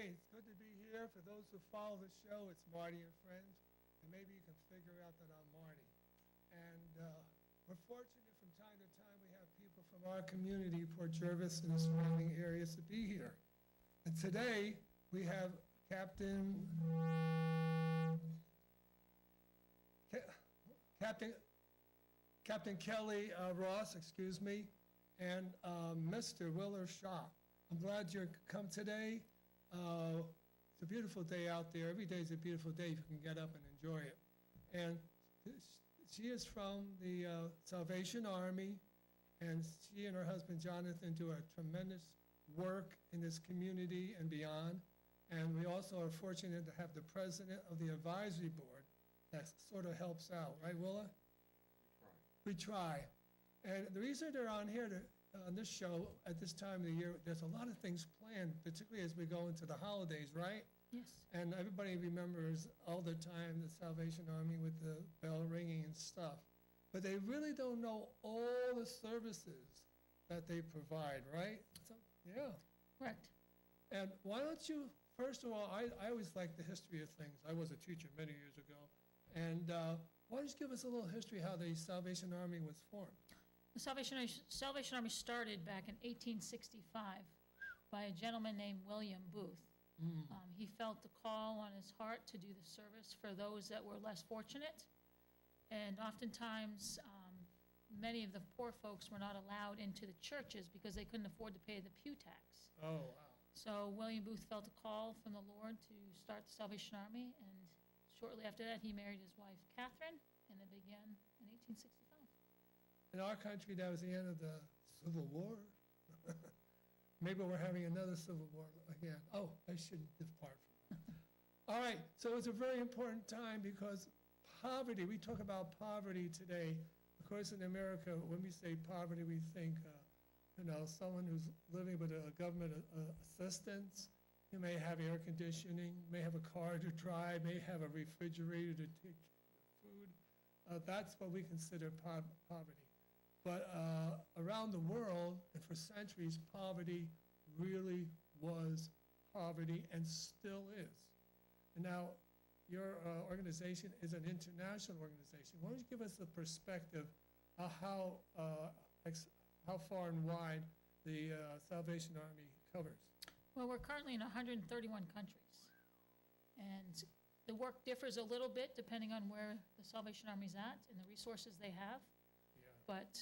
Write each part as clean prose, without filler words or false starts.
Hey, it's good to be here. For those who follow the show, it's Marty and Friends, and maybe you can figure out that I'm Marty. And we're fortunate from time to time we have people from our community, Port Jervis and the surrounding areas, to be here. And today we have Captain Kelly Ross, excuse me, and Mr. Willer Shaw. I'm glad you come today. It's a beautiful day out there. Every day is a beautiful day if you can get up and enjoy it. And she is from the Salvation Army, and she and her husband Jonathan do a tremendous work in this community and beyond. And we also are fortunate to have the president of the advisory board that sort of helps out, right, Willa? We try. And the reason they're on here on this show at this time of the year, there's a lot of things planned, particularly as we go into the holidays, right? Yes. And everybody remembers all the time the Salvation Army with the bell ringing and stuff. But they really don't know all the services that they provide, right? So, yeah. Correct. And why don't you, first of all, I always like the history of things. I was a teacher many years ago. And why don't you give us a little history how the Salvation Army was formed? The Salvation Army started back in 1865 by a gentleman named William Booth. He felt the call on his heart to do the service for those that were less fortunate. And oftentimes, many of the poor folks were not allowed into the churches because they couldn't afford to pay the pew tax. Oh, wow. So William Booth felt a call from the Lord to start the Salvation Army, and shortly after that, he married his wife, Catherine, and it began in 1865. In our country, that was the end of the Civil War. Maybe we're having another Civil War again. Oh, I shouldn't depart from that. All right, so it's a very important time because poverty, we talk about poverty today. Of course, in America, when we say poverty, we think, someone who's living with a government assistance. You may have air conditioning, may have a car to drive, may have a refrigerator to take food. That's what we consider poverty. But around the world, and for centuries, poverty really was poverty and still is. And now, your organization is an international organization. Why don't you give us the perspective of how far and wide the Salvation Army covers? Well, we're currently in 131 countries. And the work differs a little bit depending on where the Salvation Army's at and the resources they have. Yeah. But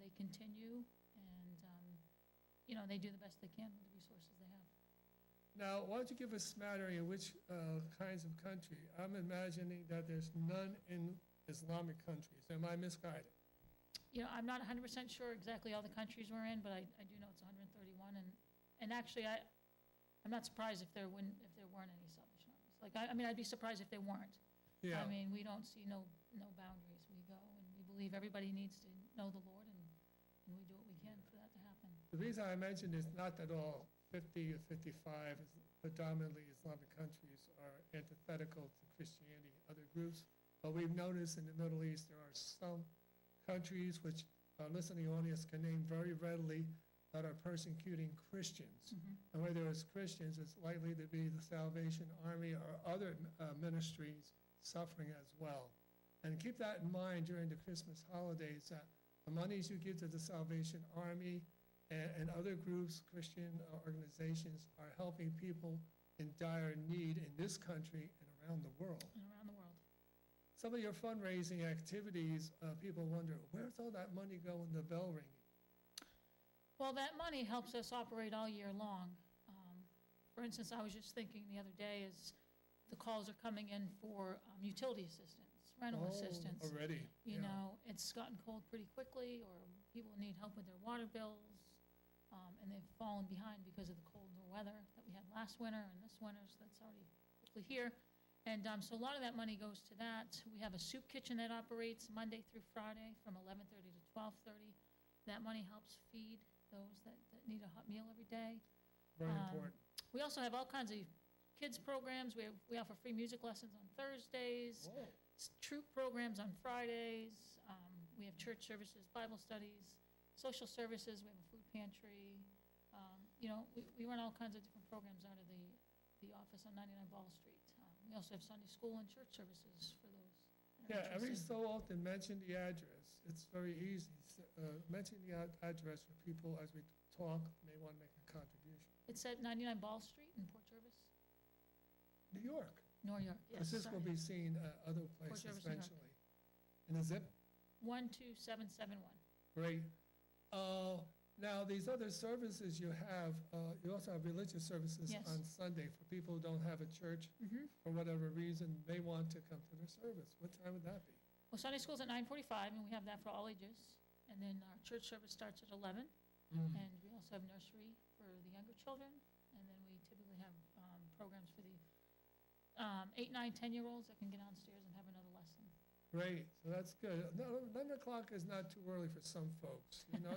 they continue, and they do the best they can with the resources they have. Now, why don't you give a smattering of which kinds of country? I'm imagining that there's none in Islamic countries. Am I misguided? I'm not 100% sure exactly all the countries we're in, but I do know it's 131. And actually, I'm not surprised if there weren't any Salvation Armies. I'd be surprised if there weren't. Yeah. We don't see no boundaries. We go, and we believe everybody needs to know the Lord, and we do what we can for that to happen. The reason I mentioned is not that all 50 or 55 predominantly Islamic countries are antithetical to Christianity, other groups, but we've noticed in the Middle East there are some countries which our listening audience can name very readily that are persecuting Christians. Mm-hmm. And where there is Christians, it's likely to be the Salvation Army or other ministries suffering as well. And keep that in mind during the Christmas holidays, that the monies you give to the Salvation Army and other groups, Christian organizations, are helping people in dire need in this country and around the world. And around the world. Some of your fundraising activities, people wonder, where's all that money going to bell ringing? Well, that money helps us operate all year long. For instance, I was just thinking the other day as the calls are coming in for utility assistance, rental assistance. Already. It's gotten cold pretty quickly, or people need help with their water bills, and they've fallen behind because of the colder weather that we had last winter and this winter, so that's already quickly here. And so a lot of that money goes to that. We have a soup kitchen that operates Monday through Friday from 11:30 to 12:30. That money helps feed those that need a hot meal every day. Very important. We also have all kinds of kids programs. We offer free music lessons on Thursdays, troop programs on Fridays. We have church services, Bible studies, social services. We have a food pantry. We run all kinds of different programs out of the the office on 99 Ball Street. We also have Sunday school and church services for those that are Yeah, every interested. so often mention the address. It's very easy. Mention the address for people as we talk, may want to make a contribution. It's at 99 Ball Street in Port Jervis, New York, New York, yes. because this will be seen other places Jervis, New York. eventually. And the zip, 12771. great. Now, these other services you have, you also have religious services Yes. on Sunday for people who don't have a church for whatever reason, they want to come to their service. What time would that be? Well, Sunday school's at 9:45, and we have that for all ages. And then our church service starts at 11, Mm. and we also have nursery for the younger children. And then we typically have programs for the 8, 9, 10-year-olds that can get downstairs and have another lesson. Great, so that's good. No, 11 o'clock is not too early for some folks. You know,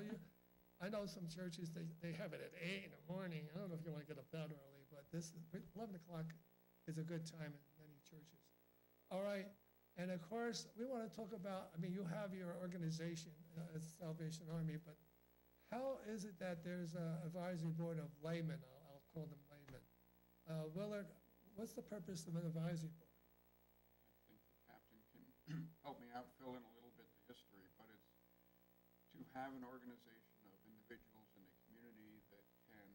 I know some churches, they have it at 8 in the morning. I don't know if you want to get up that early, but 11 o'clock is a good time in many churches. All right, and of course, we want to talk about, I mean, you have your organization as Salvation Army, but how is it that there's an advisory board of laymen, I'll call them laymen? Willard, what's the purpose of an advisory board? I think the captain can help me out, fill in a little bit the history, but it's to have an organization of individuals in the community that can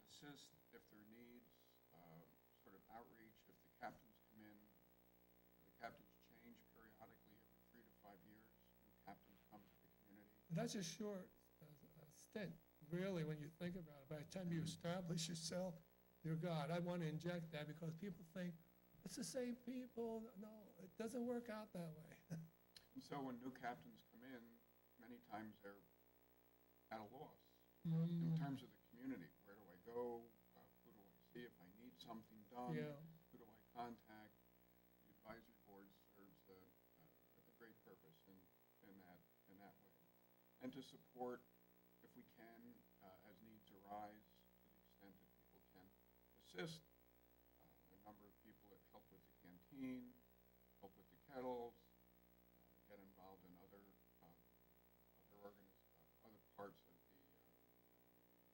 assist if there are needs, sort of outreach, if the captains come in. The captains change periodically every 3 to 5 years. New captains come to the community. That's a short stint, really, when you think about it. By the time you establish yourself, dear God, I want to inject that because people think, it's the same people. No, it doesn't work out that way. And so when new captains come in, many times they're at a loss in Mm. terms of the community. Where do I go? Who do I see if I need something done? Yeah, Who do I contact? The advisory board serves a great purpose in that way. And to support, if we can, as needs arise, to the extent that people can assist. A number of people that help with the canteen, help with the kettles, get involved in other parts of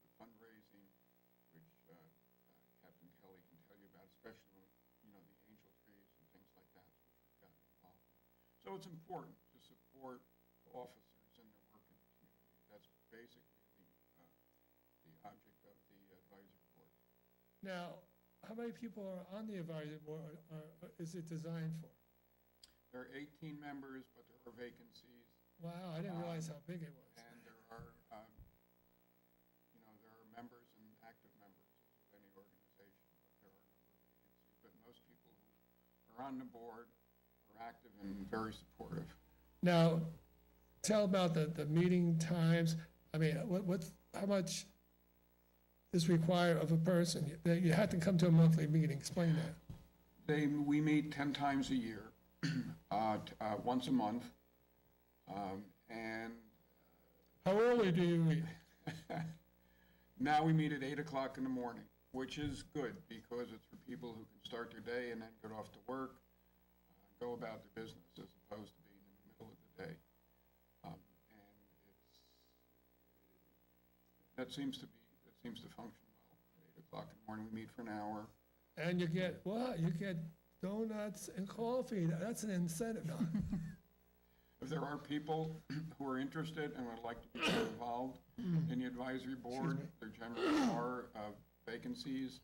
the fundraising, which Captain Kelly can tell you about, especially when, the angel trees and things like that, which we've gotten involved in. So it's important to support the officers in their work in the community. That's basically the object of the advisory board. now, how many people are on the advisory board, or is it designed for? There are 18 members, but there are vacancies, Wow, I didn't realize how big it was. and there are, there are members and active members of any organization, but there are a number of vacancies. But most people who are on the board are active and very supportive. Now, tell about the meeting times. I mean, how much is required of a person? You have to come to a monthly meeting. Explain that. We meet 10 times a year, once a month, and How early do you meet? now we meet at 8 o'clock in the morning, which is good because it's for people who can start their day and then get off to work, go about their business as opposed to being in the middle of the day. And that seems to function well. At 8 o'clock in the morning, we meet for an hour. And you get, what? You get donuts and coffee. That's an incentive. No. If there are people who are interested and would like to be involved in the advisory board, there generally are vacancies.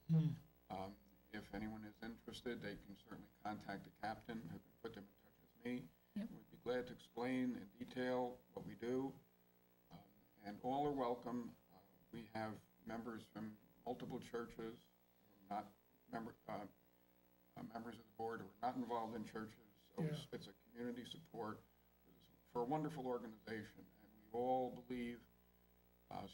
If anyone is interested, they can certainly contact the captain, who can put them in touch with me. Yep. We'd be glad to explain in detail what we do. And all are welcome. We have members from multiple churches, not members of the board who are not involved in churches. So Yeah. it's a community support for a wonderful organization, and we all believe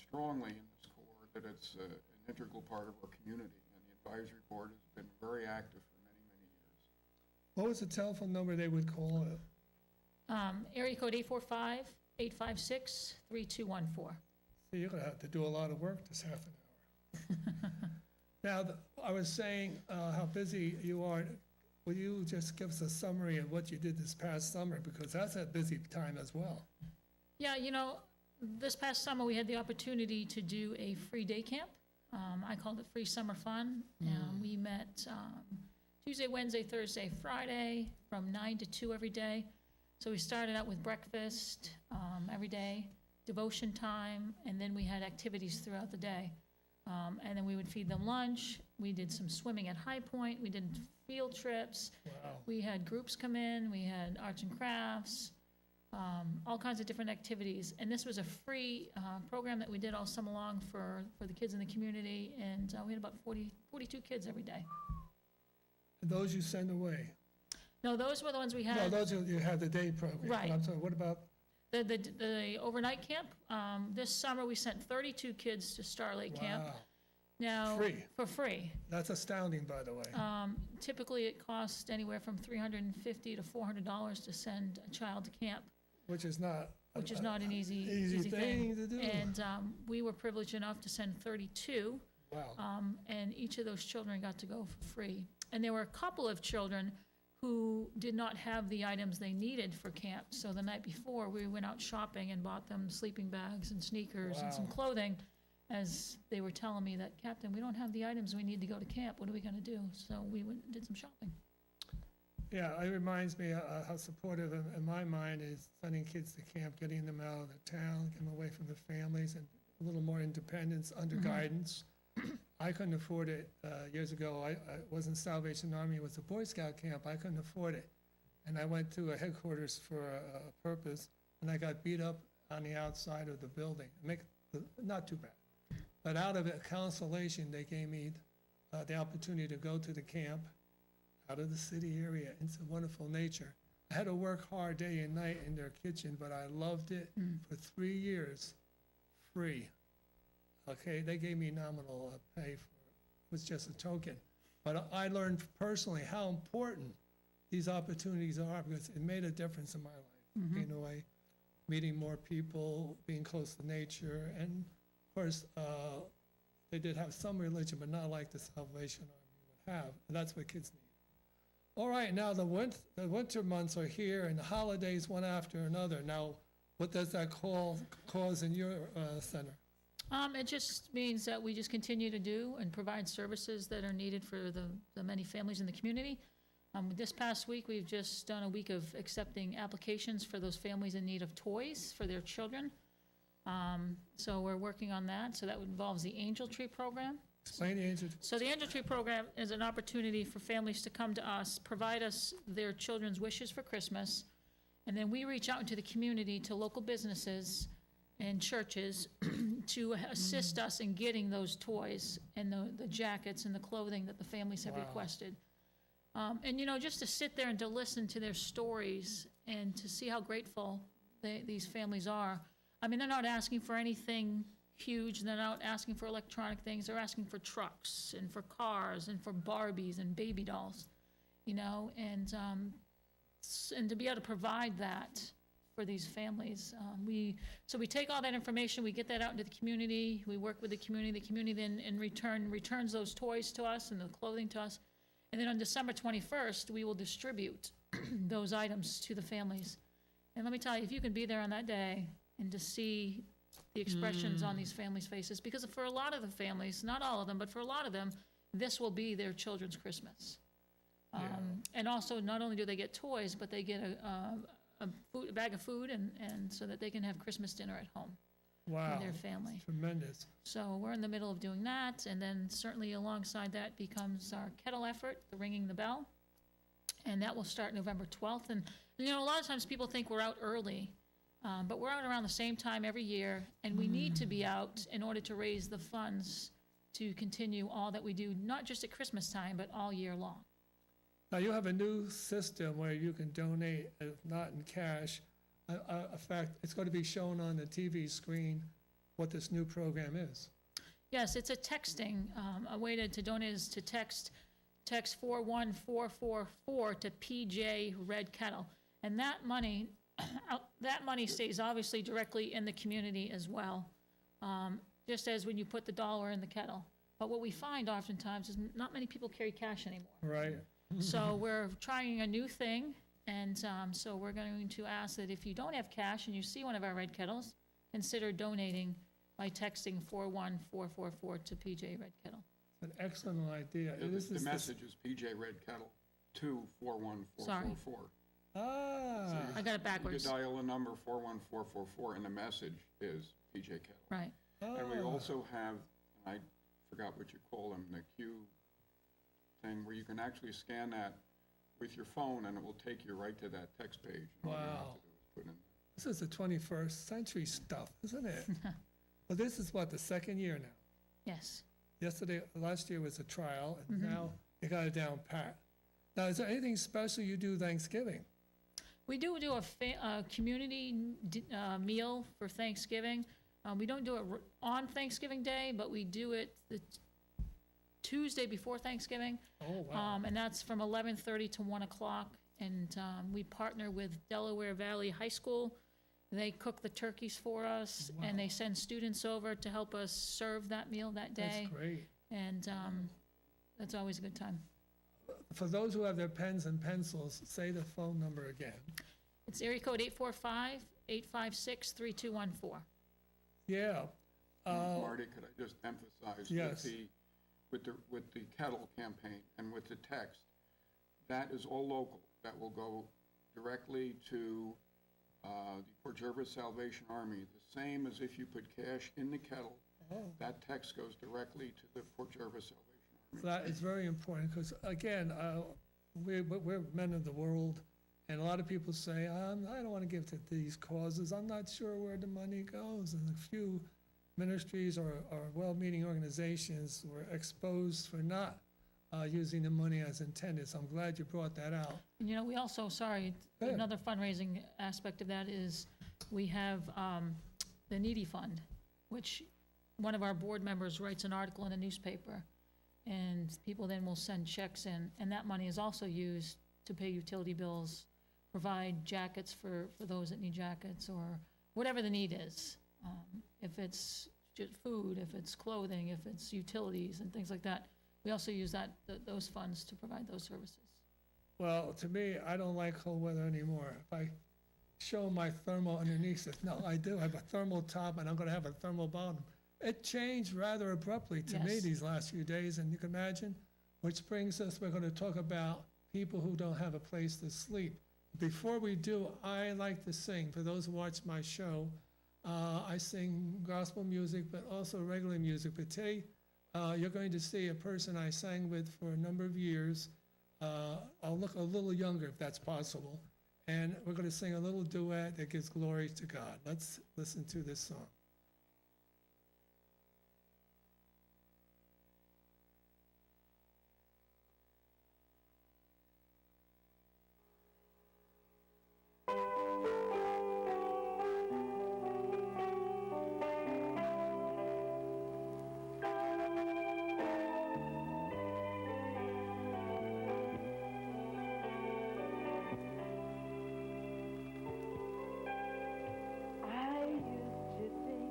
strongly in this Corps that it's an integral part of our community, and the advisory board has been very active for many, many years. What was the telephone number they would call? Area code 845-856-3214. So you're going to have to do a lot of work this half an hour. Now, I was saying how busy you are. Will you just give us a summary of what you did this past summer? Because that's a busy time as well. Yeah, this past summer, we had the opportunity to do a free day camp I called it Free Summer Fun. We met Tuesday, Wednesday, Thursday, Friday, from 9 to 2 every day. So we started out with breakfast every day, devotion time, and then we had activities throughout the day. And then we would feed them lunch. We did some swimming at High Point. We did field trips. Wow. We had groups come in. We had arts and crafts, all kinds of different activities. And this was a free program that we did all summer long for the kids in the community. And we had about 42 kids every day. And those you send away? No, those were the ones we No, had. those you have the day program. Right. I'm sorry, what about, The overnight camp, this summer we sent 32 kids to Starlight Camp. wow, Now, free. for free. That's astounding, by the way. Typically, it costs anywhere from $350 to $400 to send a child to camp, Which is not. which is not an easy thing to do. And we were privileged enough to send 32, Wow. and each of those children got to go for free. And there were a couple of children who did not have the items they needed for camp. So the night before, we went out shopping and bought them sleeping bags and sneakers and some Wow. clothing, as they were telling me that, Captain, we don't have the items we need to go to camp. What are we going to do? So we went and did some shopping. Yeah, it reminds me how supportive in my mind is sending kids to camp, getting them out of the town, getting them away from the families, and a little more independence under guidance. I couldn't afford it years ago. I wasn't Salvation Army, it was a Boy Scout camp. I couldn't afford it. And I went to a headquarters for a purpose, and I got beat up on the outside of the building. Not too bad. But out of it, consolation, they gave me the opportunity to go to the camp, out of the city area, into wonderful nature. I had to work hard day and night in their kitchen, but I loved it for 3 years, free. Okay, they gave me nominal pay for it. It was just a token. But I learned personally how important these opportunities are, because it made a difference in my life. Being away, meeting more people, being close to nature, and of course, they did have some religion, but not like the Salvation Army would have, and that's what kids need. All right, now the winter months are here, and the holidays one after another. Now, what does that cause in your center? It just means that we just continue to do and provide services that are needed for the many families in the community. This past week, we've just done a week of accepting applications for those families in need of toys for their children. So we're working on that. So that involves the Angel Tree Program. Explain the answer. So the Angel Tree Program is an opportunity for families to come to us, provide us their children's wishes for Christmas, and then we reach out into the community to local businesses and churches to assist us in getting those toys and the jackets and the clothing that the families have Wow. requested. And, just to sit there and to listen to their stories and to see how grateful these families are. I mean, they're not asking for anything huge. They're not asking for electronic things. They're asking for trucks and for cars and for Barbies and baby dolls, and to be able to provide that for these families. So we take all that information, we get that out into the community, we work with the community then in return returns those toys to us and the clothing to us. And then on December 21st, we will distribute those items to the families. And let me tell you, if you can be there on that day and to see the expressions on these families' faces, because for a lot of the families, not all of them, but for a lot of them, this will be their children's Christmas. And also, not only do they get toys, but they get a bag of food, and so that they can have Christmas dinner at home Wow. with their family. Tremendous. So we're in the middle of doing that, and then certainly alongside that becomes our kettle effort, the ringing the bell, and that will start November 12th. And a lot of times people think we're out early, but we're out around the same time every year, and we need to be out in order to raise the funds to continue all that we do, not just at Christmas time, but all year long. Now, you have a new system where you can donate, if not in cash. In fact, it's going to be shown on the TV screen what this new program is. Yes, it's a texting. A way to donate is to text 41444 to PJ Red Kettle. And that money stays obviously directly in the community as well, just as when you put the dollar in the kettle. But what we find oftentimes is not many people carry cash anymore. Right. So we're trying a new thing, and so we're going to ask that if you don't have cash and you see one of our red kettles, consider donating by texting 41444 to PJ Red Kettle. An excellent idea. This The is message is PJ Red Kettle to 41444. Ah, I got it backwards. You dial the number 41444, and the message is PJ Kettle. Right. And we also have, I forgot what you call them, the Q thing, where you can actually scan that with your phone, and it will take you right to that text page. And all you have Wow. to do is put in. This is the 21st century stuff, isn't it? Well, this is what, the second year now? Yes. Last year was a trial, and Mhm. now you got it down pat. Now, is there anything special you do Thanksgiving? We do a community meal for Thanksgiving. We don't do it on Thanksgiving Day, but we do it the Tuesday before Thanksgiving. Oh, wow. And that's from 11:30 to 1 o'clock. And we partner with Delaware Valley High School. They cook the turkeys for us, and they Wow. send students over to help us serve that meal that day. That's great. And that's always a good time. For those who have their pens and pencils, say the phone number again. It's area code 845-856-3214. Yeah. Marty, could I just emphasize? Yes. With the Kettle campaign and with the text, that is all local. That will go directly to the Port Jervis Salvation Army, the same as if you put cash in the kettle. Oh. That text goes directly to the Port Jervis Salvation Army. That is very important, because again, we're men of the world, and a lot of people say, I don't want to give to these causes, I'm not sure where the money goes, and a few ministries or well-meaning organizations were exposed for not using the money as intended, so I'm glad you brought that out. And we also, Good. another fundraising aspect of that is we have the Needy Fund, which one of our board members writes an article in a newspaper, and people then will send checks in, and that money is also used to pay utility bills, provide jackets for those that need jackets, or whatever the need is. If it's just food, if it's clothing, if it's utilities and things like that. We also use those funds to provide those services. Well, to me, I don't like cold weather anymore. If I show my thermal underneath it, no, I do, I have a thermal top and I'm gonna have a thermal bottom. It changed rather abruptly to me Yes. these last few days, and you can imagine, which brings us, we're gonna talk about people who don't have a place to sleep. Before we do, I like to sing. For those who watch my show, I sing gospel music, but also regular music. But today, you're going to see a person I sang with for a number of years. I'll look a little younger if that's possible. And we're going to sing a little duet that gives glory to God. Let's listen to this song. I used to think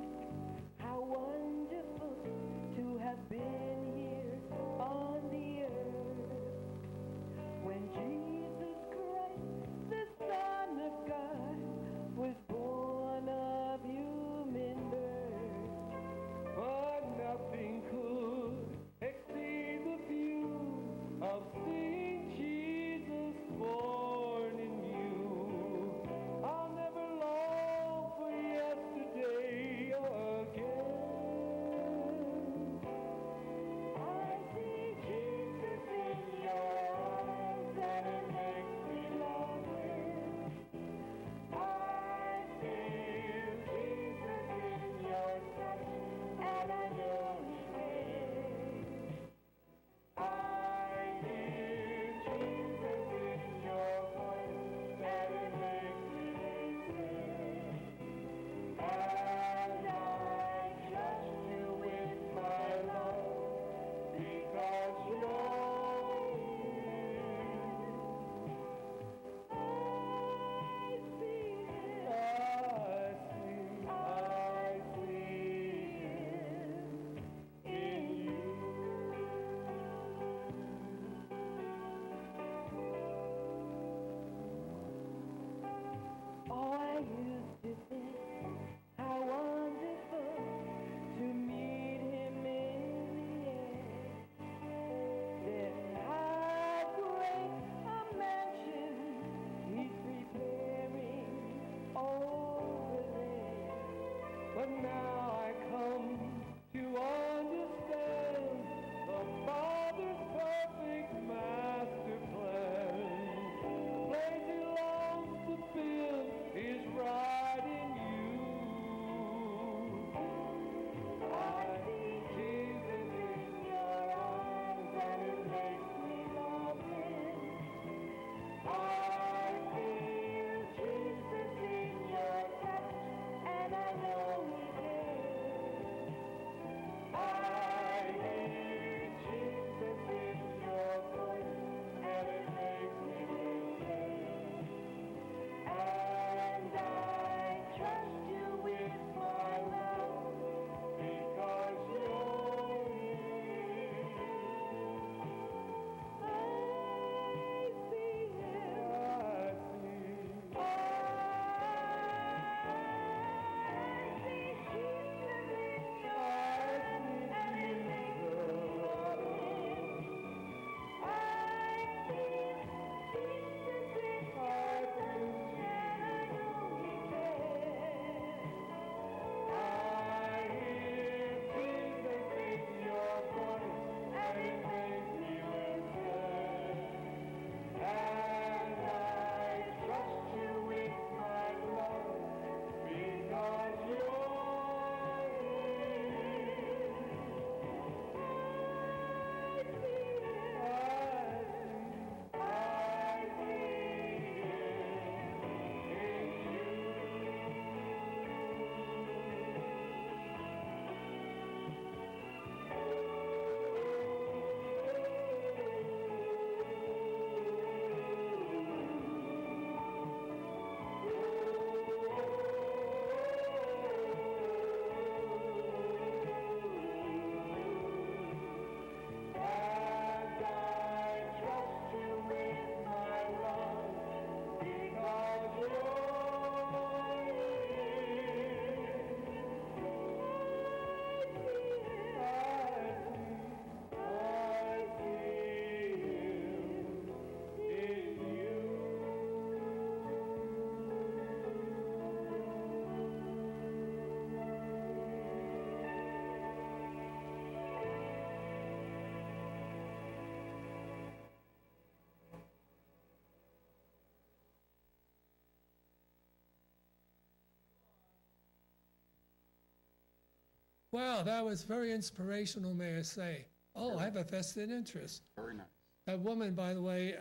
Wow, that was very inspirational, may I say. Oh, I have a vested interest. Very nice. That woman, by the way,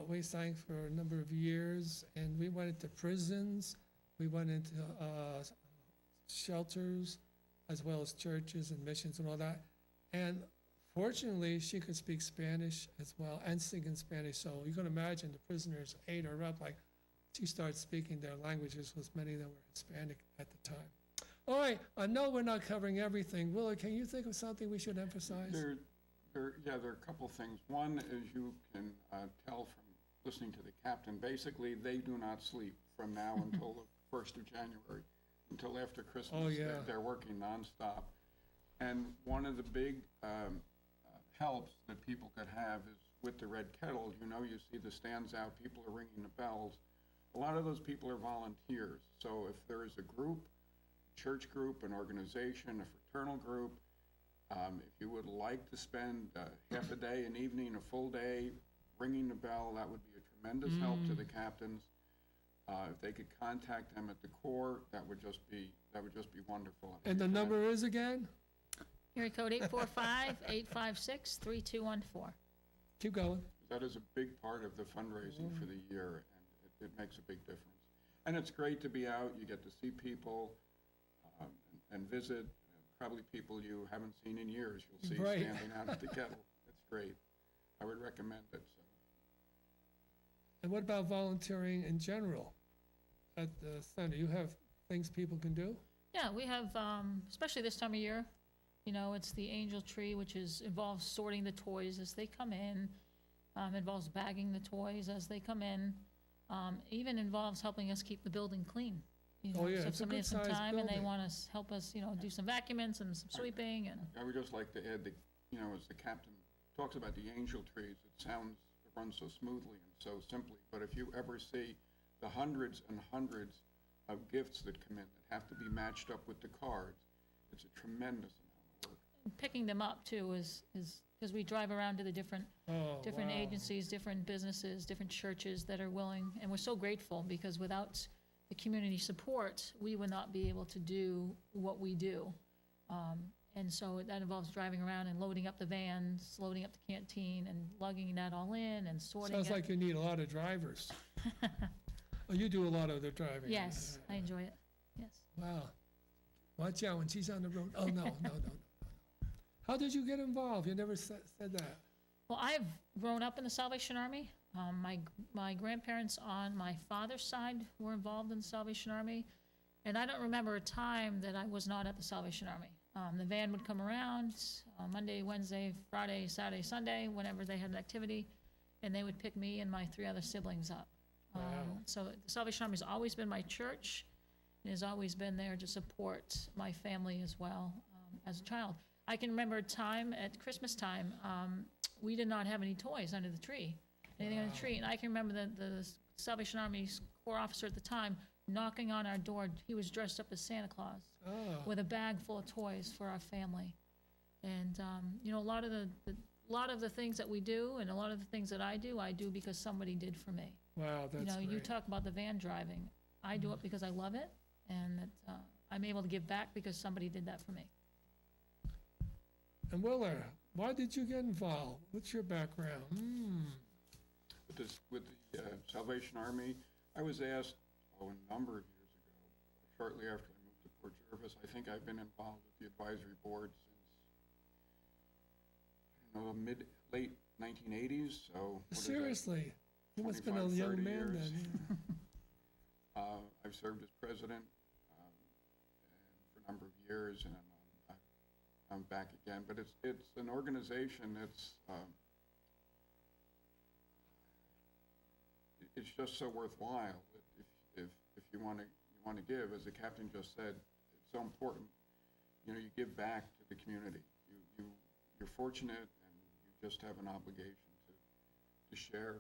we sang for a number of years, and we went into prisons, we went into shelters, as well as churches and missions and all that. And fortunately, she could speak Spanish as well and sing in Spanish. So you can imagine the prisoners ate her up like she started speaking their languages, was many of them were Hispanic at the time. All right, I know we're not covering everything. Willard, can you think of something we should emphasize? There are a couple things. One, as you can tell from listening to the captain, basically they do not sleep from now until the 1st of January, until after Christmas. Oh, yeah. They're working nonstop. And one of the big helps that people could have is with the red kettle. You know, you see the stands out, people are ringing the bells. A lot of those people are volunteers. So if there is a group, church group, an organization, a fraternal group, if you would like to spend half a day, an evening, a full day ringing the bell, that would be a tremendous help to the captains. If they could contact them at the Corps, that would just be wonderful. And the number is again? Area code 845-856-3214. Keep going. That is a big part of the fundraising for the year, and it makes a big difference. And it's great to be out. You get to see people and visit, probably people you haven't seen in years. You'll see Right. standing out at the kettle. It's great. I would recommend it. So. And what about volunteering in general at the center? You have things people can do? Yeah, we have, especially this time of year, you know, it's the angel tree, which involves sorting the toys as they come in, involves bagging the toys as they come in, even involves helping us keep the building clean. You know, Oh, yeah, so if it's a somebody has some good-sized time and they building. want to help us, you know, do some vacuuming and some sweeping and, I would just like to add that, you know, as the captain talks about the angel trees, it runs so smoothly and so simply. But if you ever see the hundreds and hundreds of gifts that come in that have to be matched up with the cards, it's a tremendous amount of work. picking them up too is, because we drive around to the different Oh, wow. agencies, different businesses, different churches that are willing, and we're so grateful, because without the community support, we would not be able to do what we do. And so that involves driving around and loading up the vans, loading up the canteen, and lugging that all in and sorting it. Sounds like you need a lot of drivers. Oh, you do a lot of the driving. Yes, I enjoy it, yes. Wow. Watch out when she's on the road. Oh, no. How did you get involved? You never said that. Well, I've grown up in the Salvation Army. My grandparents on my father's side were involved in the Salvation Army, and I don't remember a time that I was not at the Salvation Army. The van would come around Monday, Wednesday, Friday, Saturday, Sunday, whenever they had an activity, and they would pick me and my 3 other siblings up. Wow. So the Salvation Army has always been my church, and has always been there to support my family as well as a child. I can remember a time at Christmas time, we did not have any toys under the tree, anything under the tree. And I can remember the Salvation Army's Corps officer at the time knocking on our door. He was dressed up as Santa Claus Oh, with a bag full of toys for our family. And, you know, a lot of the things that we do and a lot of the things that I do because somebody did for me. wow, You that's know, you great. talk about the van driving. I do it because I love it, and that I'm able to give back because somebody did that for me. And Willard, why did you get involved? What's your background? With the Salvation Army, I was asked, a number of years ago, shortly after I moved to Port Jervis. I think I've been involved with the advisory board since, late 1980s, so. what is that? Seriously, you must have been a 25, young 30 man years. then. I've served as president and for a number of years, and I'm back again. But it's an organization that's it's just so worthwhile. If you want to give, as the captain just said, it's so important. You know, you give back to the community. You're fortunate, and you just have an obligation to share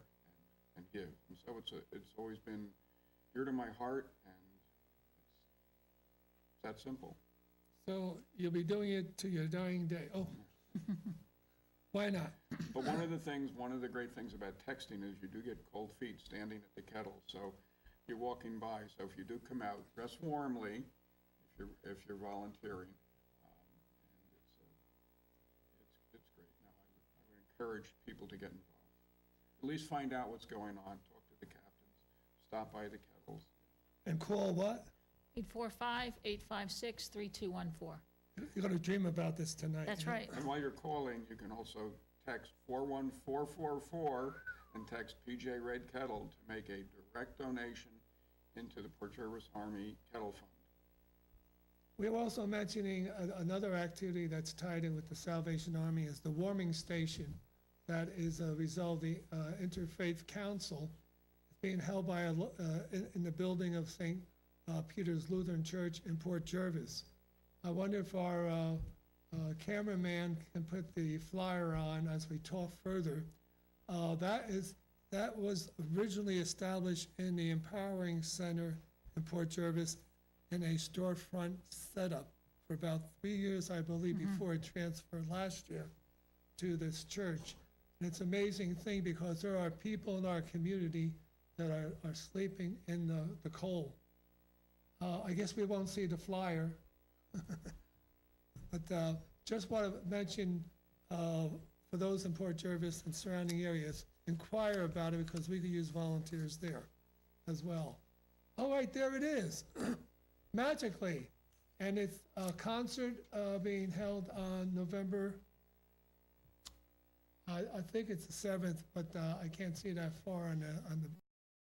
and give. And so it's always been dear to my heart, and it's that simple. So you'll be doing it to your dying day. Oh, why not? But one of the great things about texting is you do get cold feet standing at the kettle. So you're walking by. So if you do come out, dress warmly if you're volunteering, encourage people to get involved. At least find out what's going on, talk to the captains, stop by the kettles. And call what? 845-856-3214. You're going to dream about this tonight. That's right. And while you're calling, you can also text 41444 and text PJ Red Kettle to make a direct donation into the Port Jervis Army Kettle Fund. We were also mentioning another activity that's tied in with the Salvation Army is the warming station that is a result of the Interfaith Council. It's being held by in the building of St. Peter's Lutheran Church in Port Jervis. I wonder if our cameraman can put the flyer on as we talk further. That was originally established in the Empowering Center in Port Jervis in a storefront setup for about 3 years, I believe, before it transferred last year to this church. And it's an amazing thing because there are people in our community that are sleeping in the cold. I guess we won't see the flyer. But just want to mention for those in Port Jervis and surrounding areas, inquire about it because we could use volunteers there as well. All right, there it is, magically. And it's a concert being held on November, I think it's the 7th, but I can't see that far on the